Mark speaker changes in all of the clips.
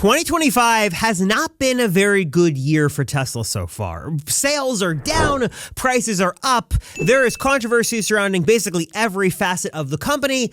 Speaker 1: 2025 has not been a very good year for Tesla so far. Sales are down, prices are up, there is controversy surrounding basically every facet of the company,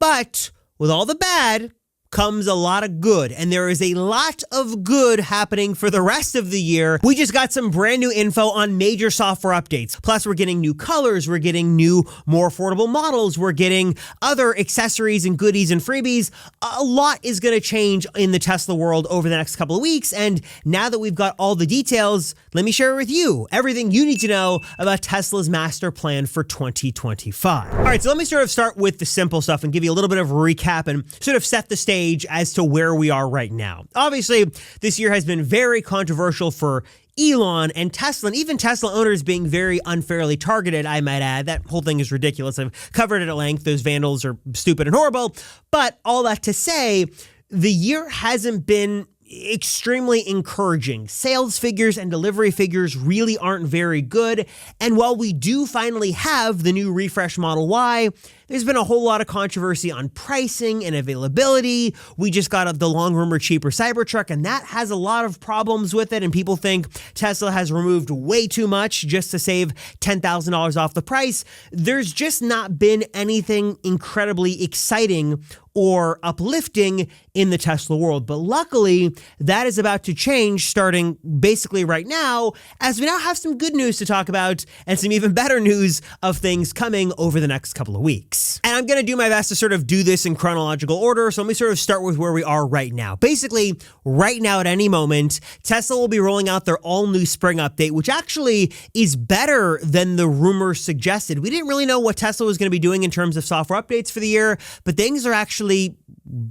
Speaker 1: but with all the bad comes a lot of good, and there is a lot of good happening for the rest of the year. We just got some brand new info on major software updates. Plus, we're getting new colors, we're getting new, more affordable models, we're getting other accessories and goodies and freebies. A lot is going to change in the Tesla world over the next couple of weeks, and now that we've got all the details, let me share with you everything you need to know about Tesla's master plan for 2025. All right, so let me start with the simple stuff and give you a little bit of a recap and sort of set the stage as to where we are right now. Obviously, this year has been very controversial for Elon and Tesla, and even Tesla owners being very unfairly targeted, I might add. That whole thing is ridiculous. I've covered it at length. Those vandals are stupid and horrible. But all that to say, the year hasn't been extremely encouraging. Sales figures and delivery figures really aren't very good. And while we do finally have the new refresh Model Y, there's been a whole lot of controversy on pricing and availability. We just got the long-rumored cheaper Cybertruck, and that has a lot of problems with it, and people think Tesla has removed way too much just to save $10,000 off the price. There's just not been anything incredibly exciting or uplifting in the Tesla world. But luckily, that is about to change starting basically right now, as we now have some good news to talk about and some even better news of things coming over the next couple of weeks. And I'm going to do my best to sort of do this in chronological order. So let me sort of start with where we are right now. Basically, right now at any moment, Tesla will be rolling out their all-new spring update, which actually is better than the rumors suggested. We didn't really know what Tesla was going to be doing in terms of software updates for the year, but things are actually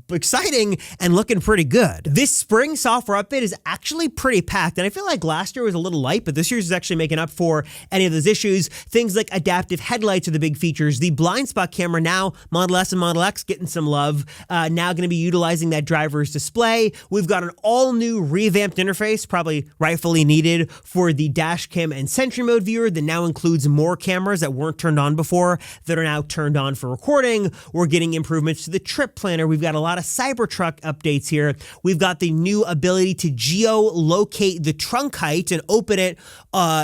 Speaker 1: exciting and looking pretty good. This spring software update is actually pretty packed, and I feel like last year was a little light, but this year's is actually making up for any of those issues. Things like adaptive headlights are the big features. The blind spot camera now, Model S and Model X getting some love, now going to be utilizing that driver's display. We've got an all-new revamped interface, probably rightfully needed, for the dash cam and Sentry mode viewer that now includes more cameras that weren't turned on before that are now turned on for recording. We're getting improvements to the trip planner. We've got a lot of Cybertruck updates here. We've got the new ability to geolocate the trunk height and open it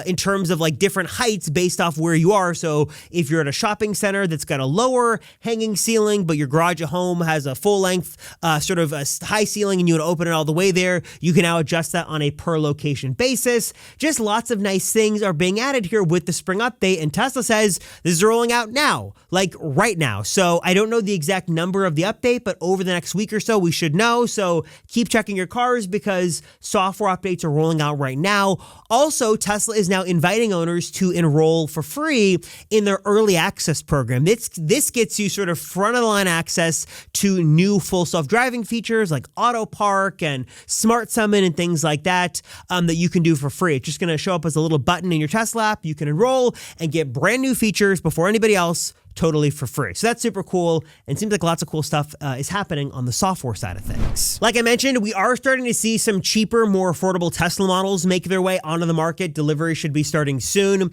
Speaker 1: in terms of like different heights based off where you are. So if you're at a shopping center that's got a lower hanging ceiling, but your garage at home has a full length sort of a high ceiling and you want to open it all the way there, you can now adjust that on a per location basis. Just lots of nice things are being added here with the spring update, and Tesla says this is rolling out now, like right now. So I don't know the exact number of the update, but over the next week or so, we should know. So keep checking your cars because software updates are rolling out right now. Also, Tesla is now inviting owners to enroll for free in their early access program. This gets you sort of front of the line access to new full self-driving features like Auto Park and Smart Summon and things like that that you can do for free. It's just going to show up as a little button in your Tesla app. You can enroll and get brand new features before anybody else, totally for free. So that's super cool, and seems like lots of cool stuff is happening on the software side of things. Like I mentioned, we are starting to see some cheaper, more affordable Tesla models make their way onto the market. Delivery should be starting soon.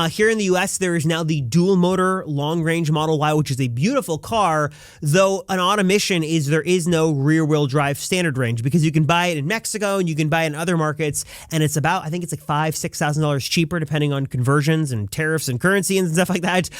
Speaker 1: Here in the US, there is now the dual motor long range Model Y, which is a beautiful car, though an omission is there is no rear wheel drive standard range, because you can buy it in Mexico and you can buy it in other markets, and it's about, I think it's like $5,000-$6,000 cheaper depending on conversions and tariffs and currency and stuff like that.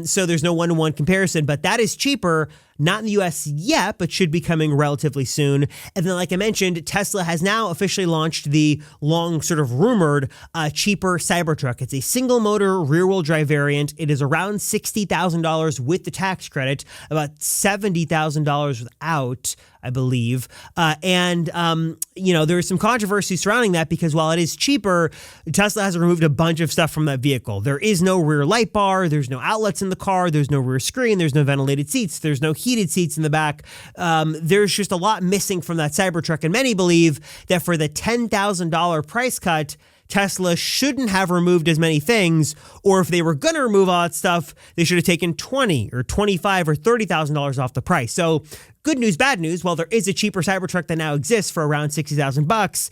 Speaker 1: So there's no one-to-one comparison, but that is cheaper. Not in the US yet, but should be coming relatively soon. And then, like I mentioned, Tesla has now officially launched the long sort of rumored cheaper Cybertruck. It's a single motor rear wheel drive variant. It is around $60,000 with the tax credit, about $70,000 without, I believe. There's some controversy surrounding that because while it is cheaper, Tesla has removed a bunch of stuff from that vehicle. There is no rear light bar. There's no outlets in the car. There's no rear screen. There's no ventilated seats. There's no heated seats in the back. There's just a lot missing from that Cybertruck, and many believe that for the $10,000 price cut, Tesla shouldn't have removed as many things, or if they were going to remove all that stuff, they should have taken $20,000 or $25,000 or $30,000 off the price. So Good news, bad news. While there is a cheaper Cybertruck that now exists for around $60,000,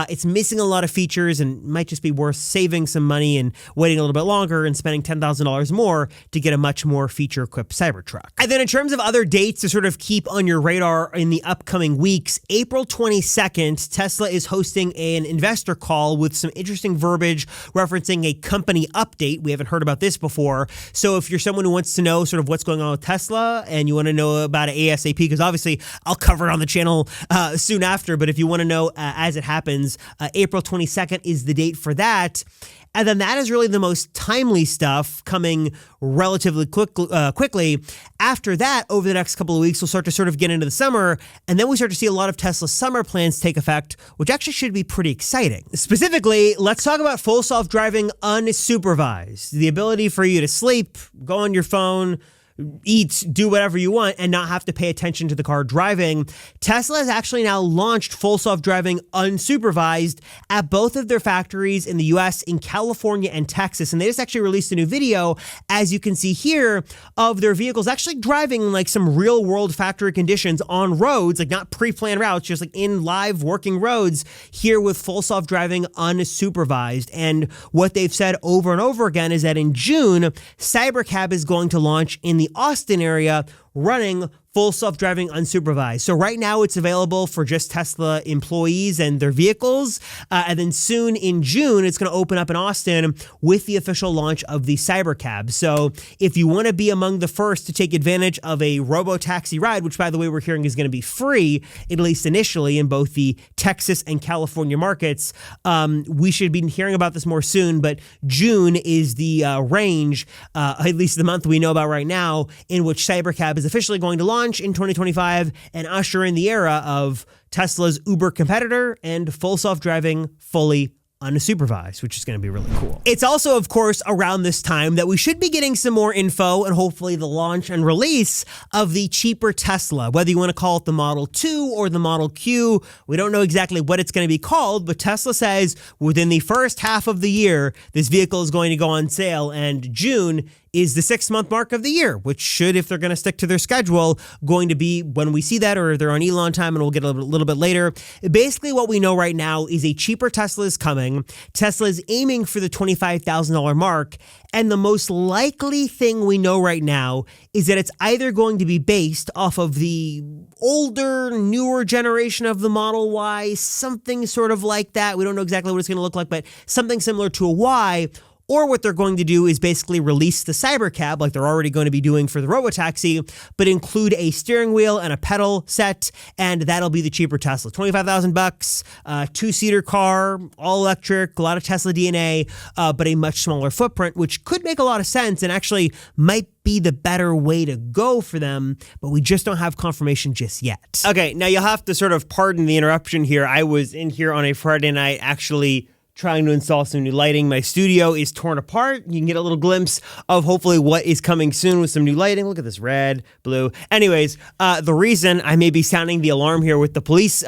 Speaker 1: it's missing a lot of features and might just be worth saving some money and waiting a little bit longer and spending $10,000 more to get a much more feature-equipped Cybertruck. And then in terms of other dates to sort of keep on your radar in the upcoming weeks, April 22nd, Tesla is hosting an investor call with some interesting verbiage referencing a company update. We haven't heard about this before. So if you're someone who wants to know sort of what's going on with Tesla and you want to know about it ASAP, because obviously I'll cover it on the channel soon after, but if you want to know as it happens, April 22nd is the date for that. And then that is really the most timely stuff coming relatively quickly. After that, over the next couple of weeks, we'll start to sort of get into the summer, and then we start to see a lot of Tesla summer plans take effect, which actually should be pretty exciting. Specifically, let's talk about full self-driving unsupervised. The ability for you to sleep, go on your phone, eat, do whatever you want, and not have to pay attention to the car driving. Tesla has actually now launched full self-driving unsupervised at both of their factories in the US, in California and Texas. And they just actually released a new video, as you can see here, of their vehicles actually driving in like some real world factory conditions on roads, like not pre-planned routes, just like in live working roads here with full self-driving unsupervised. And what they've said over and over again is that in June, Cybercab is going to launch in the Austin area running full self-driving unsupervised. So right now it's available for just Tesla employees and their vehicles. And then soon in June, it's going to open up in Austin with the official launch of the Cybercab. So if you want to be among the first to take advantage of a robo-taxi ride, which by the way, we're hearing is going to be free, at least initially in both the Texas and California markets, we should be hearing about this more soon, but June is the range, at least the month we know about right now, in which Cybercab is officially going to launch in 2025 and usher in the era of Tesla's Uber competitor and full self-driving fully unsupervised, which is going to be really cool. It's also, of course, around this time that we should be getting some more info and hopefully the launch and release of the cheaper Tesla, whether you want to call it the Model 2 or the Model Q. We don't know exactly what it's going to be called, but Tesla says within the first half of the year, this vehicle is going to go on sale, and June is the 6-month mark of the year, which should, if they're going to stick to their schedule, going to be when we see that, or if they're on Elon time, and we'll get a little bit later. Basically, what we know right now is a cheaper Tesla is coming. Tesla is aiming for the $25,000 mark, and the most likely thing we know right now is that it's either going to be based off of the older, newer generation of the Model Y, something sort of like that. We don't know exactly what it's going to look like, but something similar to a Y. Or what they're going to do is basically release the Cybercab like they're already going to be doing for the Robotaxi, but include a steering wheel and a pedal set, and that'll be the cheaper Tesla. $25,000, two-seater car, all electric, a lot of Tesla DNA, but a much smaller footprint, which could make a lot of sense and actually might be the better way to go for them, but we just don't have confirmation just yet. Okay, now you'll have to sort of pardon the interruption here. I was in here on a Friday night actually trying to install some new lighting. My studio is torn apart. You can get a little glimpse of hopefully what is coming soon with some new lighting. Look at this red, blue. Anyways, the reason I may be sounding the alarm here with the police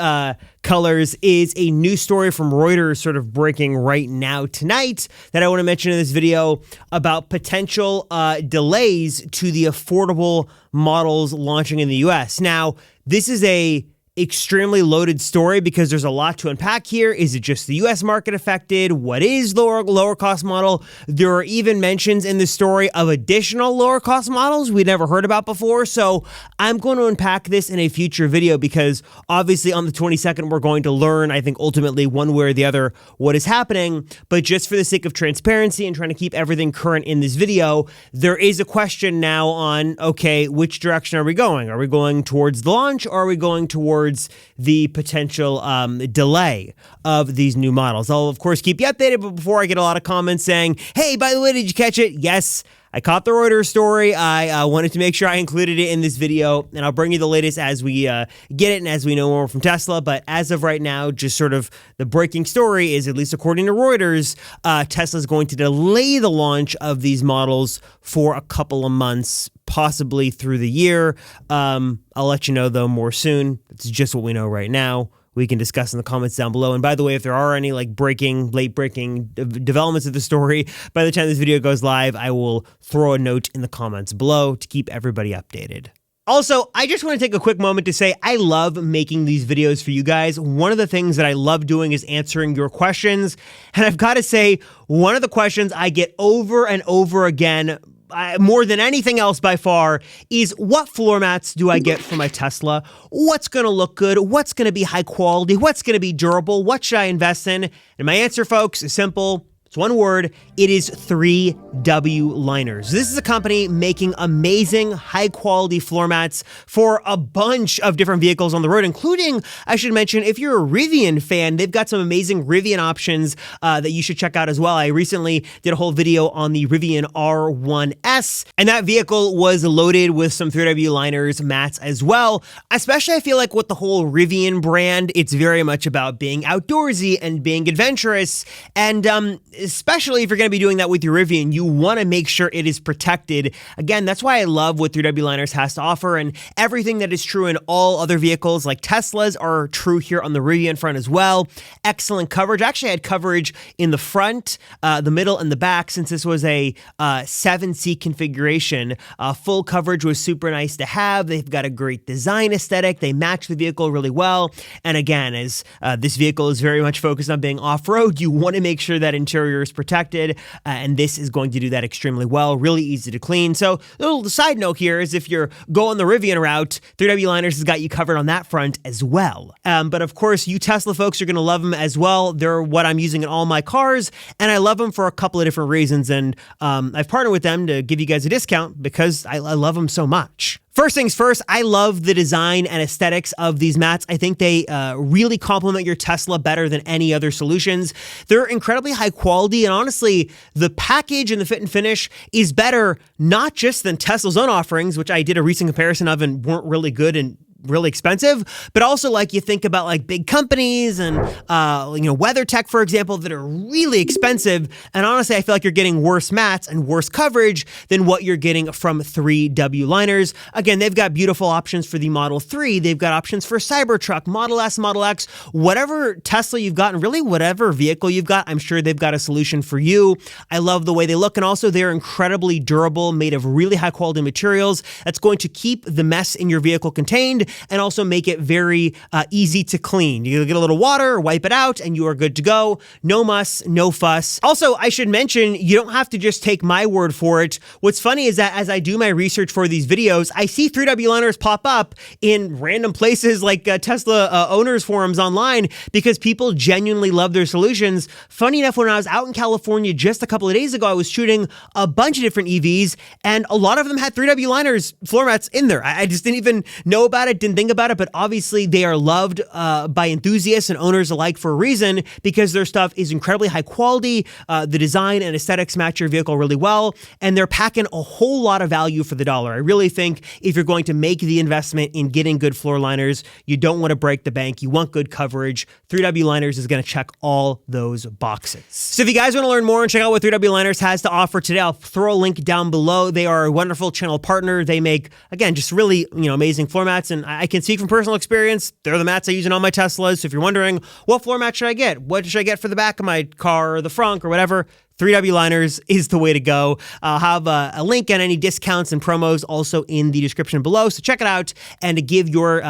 Speaker 1: colors is a news story from Reuters sort of breaking right now tonight that I want to mention in this video about potential delays to the affordable models launching in the US. Now, this is a extremely loaded story because there's a lot to unpack here. Is it just the US market affected? What is lower cost model? There are even mentions in the story of additional lower cost models we never heard about before. So I'm going to unpack this in a future video because obviously on the 22nd, we're going to learn, I think ultimately one way or the other, what is happening. But just for the sake of transparency and trying to keep everything current in this video, there is a question now on, okay, which direction are we going? Are we going towards the launch or are we going towards the potential delay of these new models? I'll, of course, keep you updated, but before I get a lot of comments saying, hey, by the way, did you catch it? Yes, I caught the Reuters story. I wanted to make sure I included it in this video, and I'll bring you the latest as we get it and as we know more from Tesla. But as of right now, just sort of the breaking story is, at least according to Reuters, Tesla is going to delay the launch of these models for a couple of months, possibly through the year. I'll let you know, though, more soon. It's just what we know right now. We can discuss in the comments down below. And by the way, if there are any late breaking developments of the story, by the time this video goes live, I will throw a note in the comments below to keep everybody updated. Also, I just want to take a quick moment to say I love making these videos for you guys. One of the things that I love doing is answering your questions. And I've got to say, one of the questions I get over and over again, more than anything else by far, is what floor mats do I get for my Tesla? What's going to look good? What's going to be high quality? What's going to be durable? What should I invest in? And my answer, folks, is simple. It's one word. It is 3W Liners. This is a company making amazing, high-quality floor mats for a bunch of different vehicles on the road, including, I should mention, if you're a Rivian fan, they've got some amazing Rivian options that you should check out as well. I recently did a whole video on the Rivian R1S, and that vehicle was loaded with some 3W Liners mats as well. Especially, I feel like with the whole Rivian brand, it's very much about being outdoorsy and being adventurous, and especially if you're going to be doing that with your Rivian, you want to make sure it is protected. Again, that's why I love what 3W Liners has to offer, and everything that is true in all other vehicles like Teslas are true here on the Rivian front as well. Excellent coverage. Actually, I had coverage in the front, the middle, and the back since this was a 7-seat configuration. Full coverage was super nice to have. They've got a great design aesthetic. They match the vehicle really well. And again, as this vehicle is very much focused on being off-road, you want to make sure that interior is protected, and this is going to do that extremely well. Really easy to clean. So a little side note here is if you're going the Rivian route, 3W Liners has got you covered on that front as well. But of course, you Tesla folks are going to love them as well. They're what I'm using in all my cars, and I love them for a couple of different reasons, and I've partnered with them to give you guys a discount because I love them so much. First things first, I love the design and aesthetics of these mats. I think they really complement your Tesla better than any other solutions. They're incredibly high quality, and honestly, the package and the fit and finish is better not just than Tesla's own offerings, which I did a recent comparison of and weren't really good and really expensive, but also like you think about like big companies and WeatherTech, for example, that are really expensive. And honestly, I feel like you're getting worse mats and worse coverage than what you're getting from 3W Liners. Again, they've got beautiful options for the Model 3. They've got options for Cybertruck, Model S, Model X, whatever Tesla you've got, and really whatever vehicle you've got, I'm sure they've got a solution for you. I love the way they look, and also they're incredibly durable, made of really high quality materials that's going to keep the mess in your vehicle contained and also make it very easy to clean. You get a little water, wipe it out, and you are good to go. No muss, no fuss. Also, I should mention, you don't have to just take my word for it. What's funny is that as I do my research for these videos, I see 3W Liners pop up in random places like Tesla owners forums online because people genuinely love their solutions. Funny enough, when I was out in California just a couple of days ago, I was shooting a bunch of different EVs, and a lot of them had 3W Liners floor mats in there. I just didn't even know about it, didn't think about it, but obviously they are loved by enthusiasts and owners alike for a reason because their stuff is incredibly high quality. The design and aesthetics match your vehicle really well, and they're packing a whole lot of value for the dollar. I really think if you're going to make the investment in getting good floor liners, you don't want to break the bank. You want good coverage. 3W Liners is going to check all those boxes. So if you guys want to learn more and check out what 3W Liners has to offer today, I'll throw a link down below. They are a wonderful channel partner. They make, again, just really amazing floor mats, and I can speak from personal experience. They're the mats I use in all my Teslas. So if you're wondering, what floor mat should I get? What should I get for the back of my car or the front or whatever? 3W Liners is the way to go. I'll have a link and any discounts and promos also in the description below. So check it out and to give your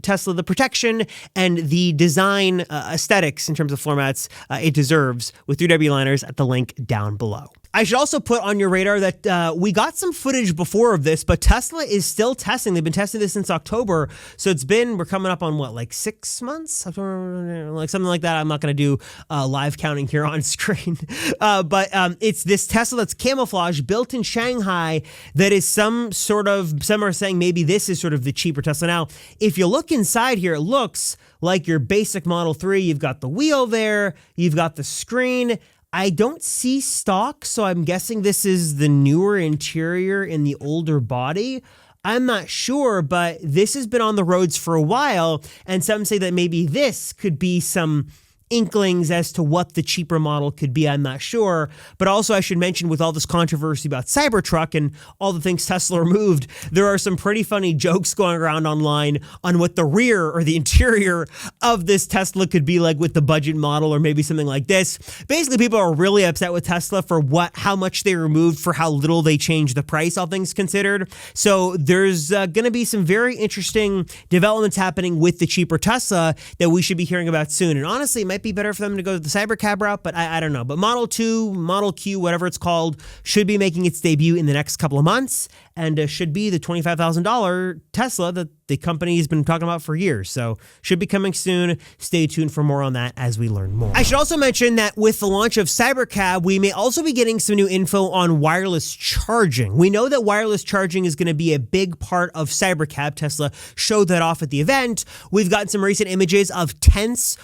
Speaker 1: Tesla the protection and the design aesthetics in terms of floor mats it deserves with 3W Liners at the link down below. I should also put on your radar that we got some footage before of this, but Tesla is still testing. They've been testing this since October. So we're coming up on what, like 6 months? Like something like that. I'm not going to do live counting here on screen. But it's this Tesla that's camouflage built in Shanghai that is some are saying maybe this is sort of the cheaper Tesla. Now, if you look inside here, it looks like your basic Model 3. You've got the wheel there. You've got the screen. I don't see stock, so I'm guessing this is the newer interior in the older body. I'm not sure, but this has been on the roads for a while, and some say that maybe this could be some inklings as to what the cheaper model could be. I'm not sure. But also I should mention, with all this controversy about Cybertruck and all the things Tesla removed, there are some pretty funny jokes going around online on what the rear or the interior of this Tesla could be like with the budget model, or maybe something like this. Basically, people are really upset with Tesla for how much they removed for how little they changed the price, all things considered. So there's going to be some very interesting developments happening with the cheaper Tesla that we should be hearing about soon. And honestly, it might be better for them to go the Cybercab route, but I don't know. But Model 2, Model Q, whatever it's called, should be making its debut in the next couple of months, and should be the $25,000 Tesla that the company has been talking about for years. So should be coming soon. Stay tuned for more on that as we learn more. I should also mention that with the launch of Cybercab, we may also be getting some new info on wireless charging. We know that wireless charging is going to be a big part of Cybercab. Tesla showed that off at the event. We've gotten some recent images of tents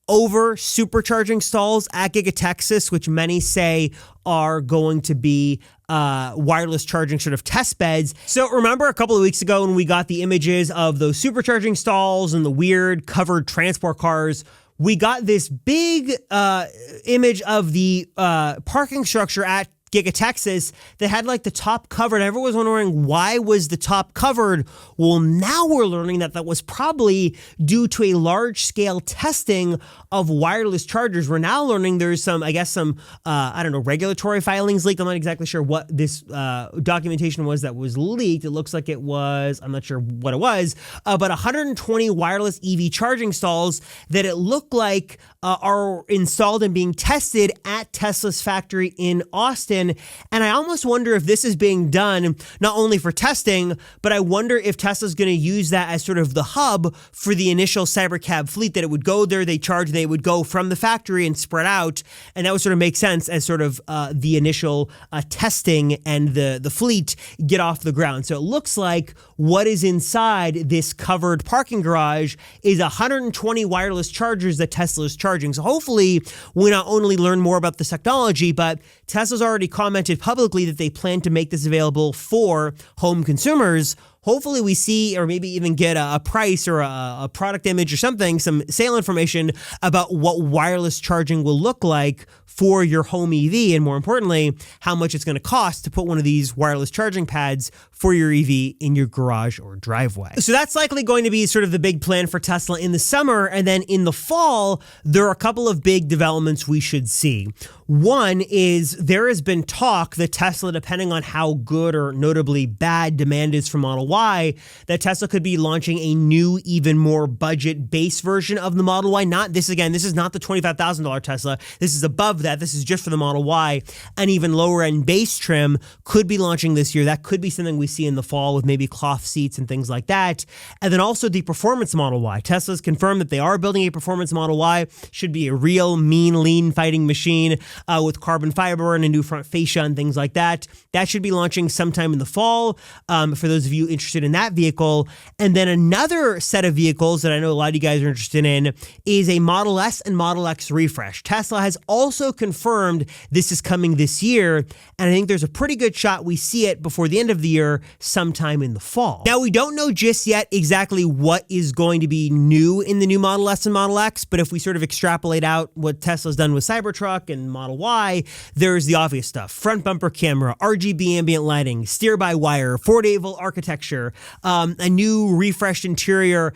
Speaker 1: over supercharging stalls at Giga Texas, which many say are going to be wireless charging sort of test beds. So remember a couple of weeks ago when we got the images of those supercharging stalls and the weird covered transport cars, we got this big image of the parking structure at Giga Texas that had like the top covered. Everyone was wondering, why was the top covered? Well, now we're learning that was probably due to a large scale testing of wireless chargers. We're now learning there's some, I guess some, regulatory filings leaked. I'm not exactly sure what this documentation was that was leaked. It looks like it was, I'm not sure what it was, but 120 wireless EV charging stalls that it looked like are installed and being tested at Tesla's factory in Austin. And I almost wonder if this is being done not only for testing, but I wonder if Tesla's going to use that as sort of the hub for the initial Cybercab fleet, that it would go there, they charge, they would go from the factory and spread out. And that would sort of make sense as sort of the initial testing and the fleet get off the ground. So it looks like what is inside this covered parking garage is 120 wireless chargers that Tesla is charging. So hopefully we not only learn more about this technology, but Tesla's already commented publicly that they plan to make this available for home consumers. Hopefully we see, or maybe even get a price or a product image or something, some sale information about what wireless charging will look like for your home EV, and more importantly, how much it's going to cost to put one of these wireless charging pads for your EV in your garage or driveway. So that's likely going to be sort of the big plan for Tesla in the summer. And then in the fall, there are a couple of big developments we should see. One is there has been talk that Tesla, depending on how good or notably bad demand is for Model Y, that Tesla could be launching a new, even more budget base version of the Model Y. This is not the $25,000 Tesla. This is above that. This is just for the Model Y. An even lower end base trim could be launching this year. That could be something we see in the fall with maybe cloth seats and things like that. And then also the performance Model Y. Tesla's confirmed that they are building a performance Model Y. Should be a real mean, lean fighting machine with carbon fiber and a new front fascia and things like that. That should be launching sometime in the fall for those of you interested in that vehicle. And then another set of vehicles that I know a lot of you guys are interested in is a Model S and Model X refresh. Tesla has also confirmed this is coming this year, and I think there's a pretty good shot we see it before the end of the year, sometime in the fall. Now, we don't know just yet exactly what is going to be new in the new Model S and Model X, but if we sort of extrapolate out what Tesla's done with Cybertruck and Model Y, there's the obvious stuff. Front bumper camera, RGB ambient lighting, steer-by-wire, 48-volt architecture, a new refreshed interior,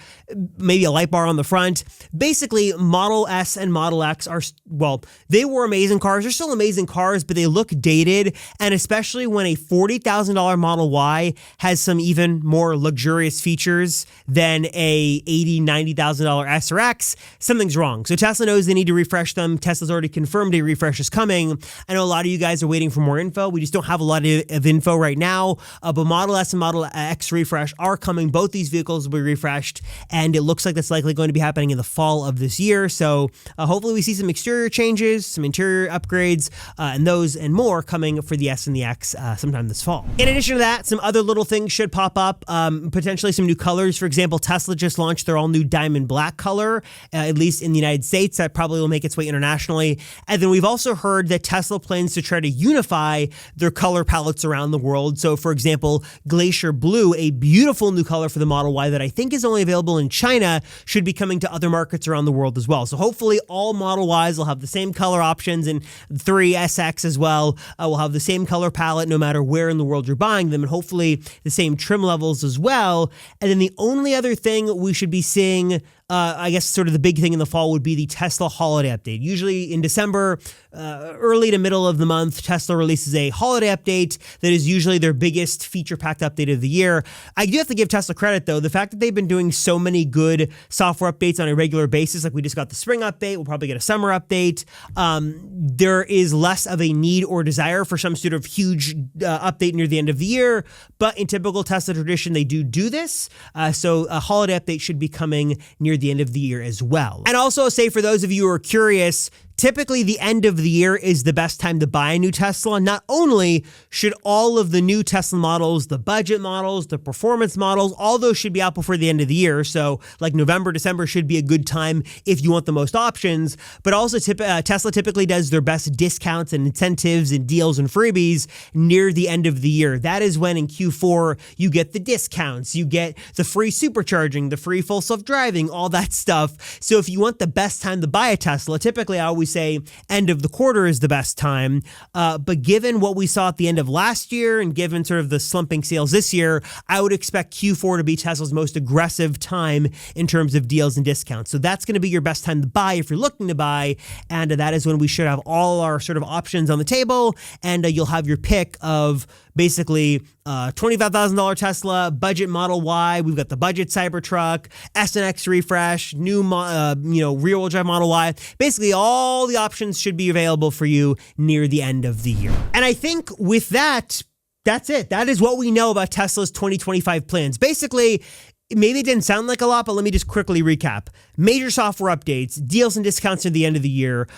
Speaker 1: maybe a light bar on the front. Basically, Model S and Model X are, well, they were amazing cars. They're still amazing cars, but they look dated, and especially when a $40,000 Model Y has some even more luxurious features than a $80,000, $90,000 S or X, something's wrong. So Tesla knows they need to refresh them. Tesla's already confirmed a refresh is coming. I know a lot of you guys are waiting for more info. We just don't have a lot of info right now, but Model S and Model X refresh are coming. Both these vehicles will be refreshed, and it looks like that's likely going to be happening in the fall of this year. So hopefully we see some exterior changes, some interior upgrades, and those and more coming for the S and the X sometime this fall. In addition to that, some other little things should pop up, potentially some new colors. For example, Tesla just launched their all-new diamond black color, at least in the United States. That probably will make its way internationally. And then we've also also heard that Tesla plans to try to unify their color palettes around the world. So for example, Glacier Blue, a beautiful new color for the Model Y that I think is only available in China, should be coming to other markets around the world as well. So hopefully all Model Ys will have the same color options, and 3 SX as well will have the same color palette no matter where in the world you're buying them, and hopefully the same trim levels as well. And then the only other thing we should be seeing, I guess sort of the big thing in the fall, would be the Tesla holiday update. Usually in December, early to middle of the month, Tesla releases a holiday update that is usually their biggest feature-packed update of the year. I do have to give Tesla credit, though. The fact that they've been doing so many good software updates on a regular basis, like we just got the spring update, we'll probably get a summer update. There is less of a need or desire for some sort of huge update near the end of the year, but in typical Tesla tradition, they do this. So a holiday update should be coming near the end of the year as well. And also say, for those of you who are curious, typically the end of the year is the best time to buy a new Tesla. Not only should all of the new Tesla models, the budget models, the performance models, all those should be out before the end of the year. So like November, December should be a good time if you want the most options, but also Tesla typically does their best discounts and incentives and deals and freebies near the end of the year. That is when in Q4 you get the discounts, you get the free supercharging, the free full self-driving, all that stuff. So if you want the best time to buy a Tesla, typically I always say end of the quarter is the best time. But given what we saw at the end of last year and given sort of the slumping sales this year, I would expect Q4 to be Tesla's most aggressive time in terms of deals and discounts. So that's going to be your best time to buy if you're looking to buy. And that is when we should have all our sort of options on the table, and you'll have your pick of basically $25,000 Tesla, budget Model Y. We've got the budget Cybertruck, S and X refresh, new rear-wheel drive Model Y. Basically, all the options should be available for you near the end of the year. And I think with that, that's it. That is what we know about Tesla's 2025 plans. Basically, maybe it didn't sound like a lot, but let me just quickly recap. Major software updates, deals and discounts at the end of the year,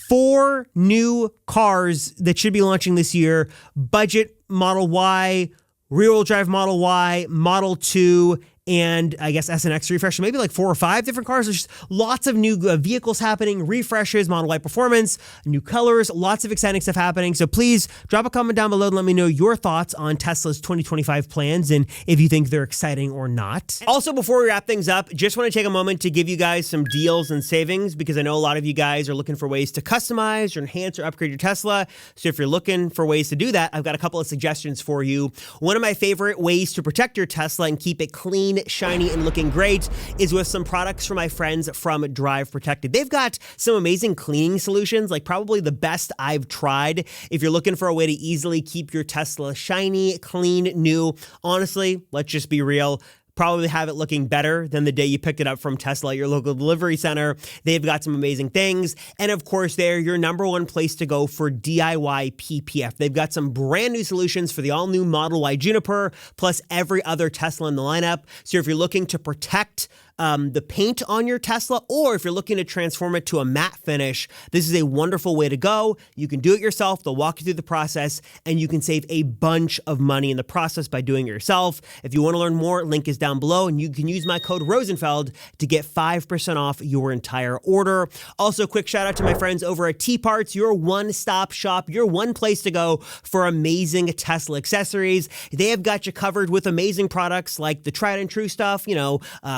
Speaker 1: 4 new cars that should be launching this year: budget Model Y, rear-wheel drive Model Y, Model 2, and I guess S and X refresh, maybe like 4 or 5 different cars. There's just lots of new vehicles happening, refreshes, Model Y performance, new colors, lots of exciting stuff happening. So please drop a comment down below and let me know your thoughts on Tesla's 2025 plans and if you think they're exciting or not. Also, before we wrap things up, just want to take a moment to give you guys some deals and savings, because I know a lot of you guys are looking for ways to customize or enhance or upgrade your Tesla. So if you're looking for ways to do that, I've got a couple of suggestions for you. One of my favorite ways to protect your Tesla and keep it clean, shiny, and looking great is with some products from my friends from Drive Protected. They've got some amazing cleaning solutions, like probably the best I've tried. If you're looking for a way to easily keep your Tesla shiny, clean, new, honestly, let's just be real, probably have it looking better than the day you picked it up from Tesla at your local delivery center. They've got some amazing things. And of course, they're your #1 place to go for DIY PPF. They've got some brand new solutions for the all-new Model Y Juniper, plus every other Tesla in the lineup. So if you're looking to protect the paint on your Tesla, or if you're looking to transform it to a matte finish, this is a wonderful way to go. You can do it yourself. They'll walk you through the process, and you can save a bunch of money in the process by doing it yourself. If you want to learn more, link is down below, and you can use my code Rosenfeld to get 5% off your entire order. Also, quick shout out to my friends over at TPARTS, your one-stop shop, your one place to go for amazing Tesla accessories. They have got you covered with amazing products like the tried and true stuff,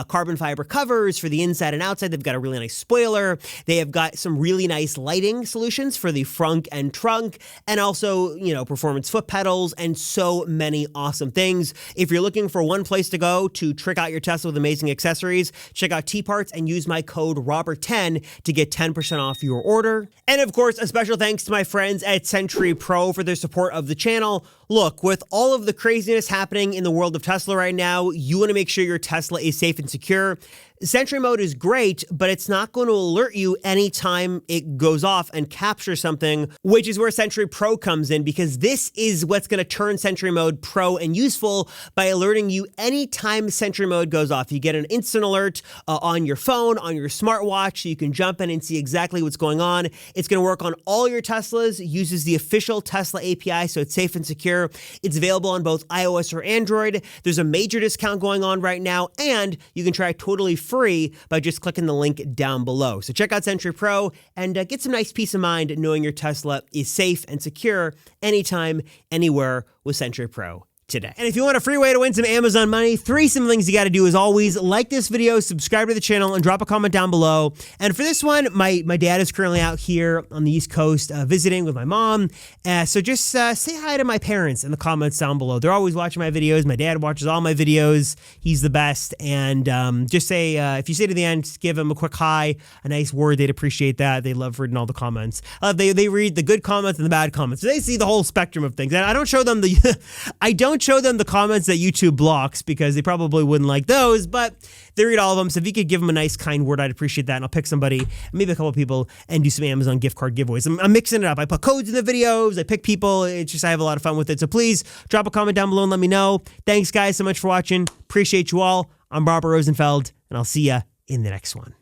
Speaker 1: carbon fiber covers for the inside and outside. They've got a really nice spoiler. They have got some really nice lighting solutions for the frunk and trunk, and also, performance foot pedals, and so many awesome things. If you're looking for one place to go to trick out your Tesla with amazing accessories, check out T-Parts and use my code Robert10 to get 10% off your order. And of course, a special thanks to my friends at Century Pro for their support of the channel. Look, with all of the craziness happening in the world of Tesla right now, you want to make sure your Tesla is safe and secure. Sentry mode is great, but it's not going to alert you anytime it goes off and captures something, which is where Sentry Pro comes in, because this is what's going to turn Sentry mode pro and useful by alerting you anytime Sentry mode goes off. You get an instant alert on your phone, on your smartwatch, so you can jump in and see exactly what's going on. It's going to work on all your Teslas, uses the official Tesla API, so it's safe and secure. It's available on both iOS or Android. There's a major discount going on right now, and you can try totally free by just clicking the link down below. So check out Sentry Pro and get some nice peace of mind knowing your Tesla is safe and secure anytime, anywhere with Sentry Pro today. And if you want a free way to win some Amazon money, 3 simple things you got to do as always: like this video, subscribe to the channel, and drop a comment down below. And for this one, my dad is currently out here on the East Coast visiting with my mom. So just say hi to my parents in the comments down below. They're always watching my videos. My dad watches all my videos. He's the best. And just say, if you say to the end, just give him a quick hi, a nice word. They'd appreciate that. They love reading all the comments. They read the good comments and the bad comments. So they see the whole spectrum of things. And I don't show them the comments that YouTube blocks because they probably wouldn't like those, but they read all of them. So if you could give them a nice kind word, I'd appreciate that. And I'll pick somebody, maybe a couple of people, and do some Amazon gift card giveaways. I'm mixing it up. I put codes in the videos. I pick people. It's just, I have a lot of fun with it. So please drop a comment down below and let me know. Thanks guys so much for watching. Appreciate you all. I'm Robert Rosenfeld, and I'll see ya in the next one.